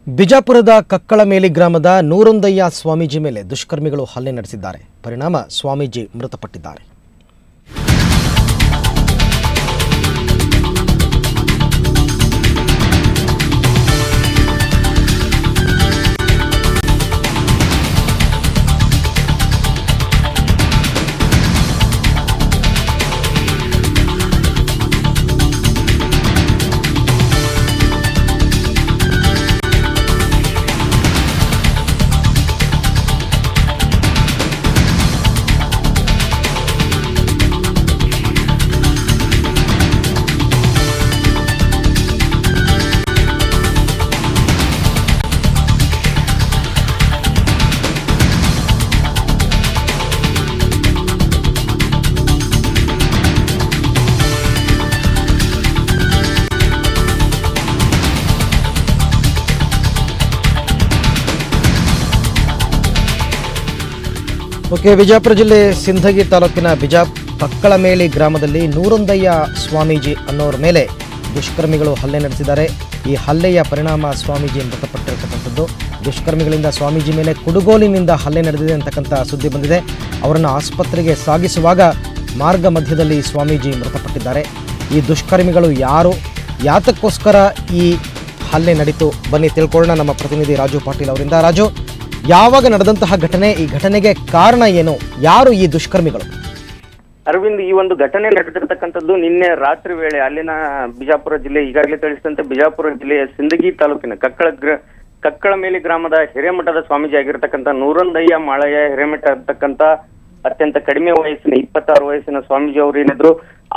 ಬಿಜಾಪುರದ ಕಕ್ಕಳಮೇಲಿ ಗ್ರಾಮದ ನೂರೊಂದಯ್ಯ ಸ್ವಾಮೀಜಿ ಮೇಲೆ ದುಷ್ಕರ್ಮಿಗಳು ಹಲ್ಲೆ ನಡೆಸಿದ್ದಾರೆ. ಪರಿಣಾಮ ಸ್ವಾಮೀಜಿ ಮೃತಪಟ್ಟಿದ್ದಾರೆ. ಬಿಜಾಪುರ ಜಿಲ್ಲೆ ಸಿಂಧಗಿ ತಾಲೂಕಿನ ಕಕ್ಕಳಮೇಲಿ ಗ್ರಾಮದಲ್ಲಿ ನೂರೊಂದಯ್ಯ ಸ್ವಾಮೀಜಿ ಅನ್ನೋರ ಮೇಲೆ ದುಷ್ಕರ್ಮಿಗಳು ಹಲ್ಲೆ ನಡೆಸಿದ್ದಾರೆ. ಈ ಹಲ್ಲೆಯ ಪರಿಣಾಮ ಸ್ವಾಮೀಜಿ ಮೃತಪಟ್ಟಿರತಕ್ಕಂಥದ್ದು. ದುಷ್ಕರ್ಮಿಗಳಿಂದ ಸ್ವಾಮೀಜಿ ಮೇಲೆ ಕುಡುಗೋಲಿನಿಂದ ಹಲ್ಲೆ ನಡೆದಿದೆ ಅಂತಕ್ಕಂಥ ಸುದ್ದಿ ಬಂದಿದೆ. ಅವರನ್ನು ಆಸ್ಪತ್ರೆಗೆ ಸಾಗಿಸುವಾಗ ಮಾರ್ಗ ಮಧ್ಯದಲ್ಲಿ ಸ್ವಾಮೀಜಿ ಮೃತಪಟ್ಟಿದ್ದಾರೆ. ಈ ದುಷ್ಕರ್ಮಿಗಳು ಯಾರು, ಯಾತಕ್ಕೋಸ್ಕರ ಈ ಹಲ್ಲೆ ನಡೀತು, ಬನ್ನಿ ತಿಳ್ಕೊಳ್ಳೋಣ ನಮ್ಮ ಪ್ರತಿನಿಧಿ ರಾಜು ಪಾಟೀಲ್ ಅವರಿಂದ. ರಾಜು, ಯಾವಾಗ ನಡೆದಂತಹ ಘಟನೆ, ಈ ಘಟನೆಗೆ ಕಾರಣ ಏನು, ಯಾರು ಈ ದುಷ್ಕರ್ಮಿಗಳು? ಅರವಿಂದ್, ಈ ಒಂದು ಘಟನೆ ನಡೆದಿರತಕ್ಕಂಥದ್ದು ನಿನ್ನೆ ರಾತ್ರಿ ವೇಳೆ ಅಲ್ಲಿನ ಬಿಜಾಪುರ ಜಿಲ್ಲೆ, ಈಗಾಗಲೇ ತಿಳಿಸಿದಂತೆ ಬಿಜಾಪುರ ಜಿಲ್ಲೆಯ ಸಿಂದಗಿ ತಾಲೂಕಿನ ಕಕ್ಕಳಮೇಲಿ ಗ್ರಾಮದ ಹಿರೇಮಠದ ಸ್ವಾಮೀಜಿ ಆಗಿರ್ತಕ್ಕಂಥ ನೂರೊಂದಯ್ಯ ಮಾಳಯ್ಯ ಹಿರೇಮಠ ಇರ್ತಕ್ಕಂಥ ಅತ್ಯಂತ ಕಡಿಮೆ ವಯಸ್ಸಿನ 26 ವಯಸ್ಸಿನ ಸ್ವಾಮೀಜಿ ಅವರು ಏನಿದ್ರು,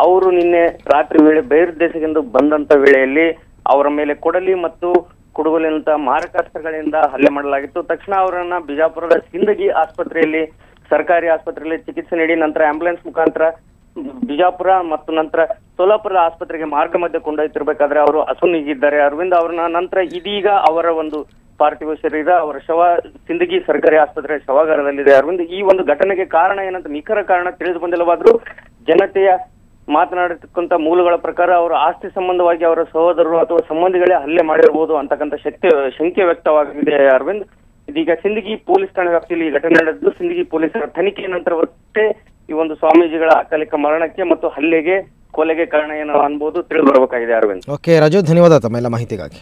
ಅವರು ನಿನ್ನೆ ರಾತ್ರಿ ವೇಳೆ ಬಹಿರ್ದೇಶದಿಂದ ಬಂದಂತ ವೇಳೆಯಲ್ಲಿ ಅವರ ಮೇಲೆ ಕೊಡಲಿ ಮತ್ತು ಕುಡುಗೋಲಿನಂತ ಮಾರಕಾಸ್ತ್ರಗಳಿಂದ ಹಲ್ಲೆ ಮಾಡಲಾಗಿತ್ತು. ತಕ್ಷಣ ಅವರನ್ನ ಬಿಜಾಪುರದ ಸಿಂದಗಿ ಆಸ್ಪತ್ರೆಯಲ್ಲಿ, ಸರ್ಕಾರಿ ಆಸ್ಪತ್ರೆಯಲ್ಲಿ ಚಿಕಿತ್ಸೆ ನೀಡಿ ನಂತರ ಆಂಬ್ಯುಲೆನ್ಸ್ ಮುಖಾಂತರ ಬಿಜಾಪುರ ಮತ್ತು ನಂತರ ಸೋಲಾಪುರದ ಆಸ್ಪತ್ರೆಗೆ ಮಾರ್ಗ ಮಧ್ಯೆ ಕೊಂಡೊಯ್ತಿರ್ಬೇಕಾದ್ರೆ ಅವರು ಅಸುನೀಗಿದ್ದಾರೆ. ಅರವಿಂದ್, ಅವ್ರನ್ನ ನಂತರ ಇದೀಗ ಅವರ ಒಂದು ಪಾರ್ಥಿವ ಶರೀರ, ಅವರ ಶವ ಸಿಂದಗಿ ಸರ್ಕಾರಿ ಆಸ್ಪತ್ರೆಯ ಶವಾಗಾರದಲ್ಲಿದೆ. ಅರವಿಂದ್, ಈ ಒಂದು ಘಟನೆಗೆ ಕಾರಣ ಏನಂತ ನಿಖರ ಕಾರಣ ತಿಳಿದು ಬಂದಿಲ್ಲವಾದ್ರೂ ಜನತೆಯ ಮಾತನಾಡತಕ್ಕಂಥ ಮೂಲಗಳ ಪ್ರಕಾರ ಅವರು ಆಸ್ತಿ ಸಂಬಂಧವಾಗಿ ಅವರ ಸಹೋದರರು ಅಥವಾ ಸಂಬಂಧಿಗಳೇ ಹಲ್ಲೆ ಮಾಡಿರಬಹುದು ಅಂತಕ್ಕಂಥ ಶಂಕೆ ವ್ಯಕ್ತವಾಗಿದೆ. ಅರವಿಂದ್, ಇದೀಗ ಸಿಂದಗಿ ಪೊಲೀಸ್ ಠಾಣೆ ವ್ಯಾಪ್ತಿಯಲ್ಲಿ ಈ ಘಟನೆ ನಡೆದಿದ್ದು, ಸಿಂದಗಿ ಪೊಲೀಸರ ತನಿಖೆ ನಂತರವಷ್ಟೇ ಈ ಒಂದು ಸ್ವಾಮೀಜಿಗಳ ಅಕಾಲಿಕ ಮರಣಕ್ಕೆ ಮತ್ತು ಹಲ್ಲೆಗೆ, ಕೊಲೆಗೆ ಕಾರಣ ಏನು ಅನ್ಬೋದು ತಿಳಿದು ಬರಬೇಕಾಗಿದೆ. ಅರವಿಂದ್, ಓಕೆ ರಾಜು, ಧನ್ಯವಾದ ತಮ್ಮ ಎಲ್ಲ ಮಾಹಿತಿಗಾಗಿ.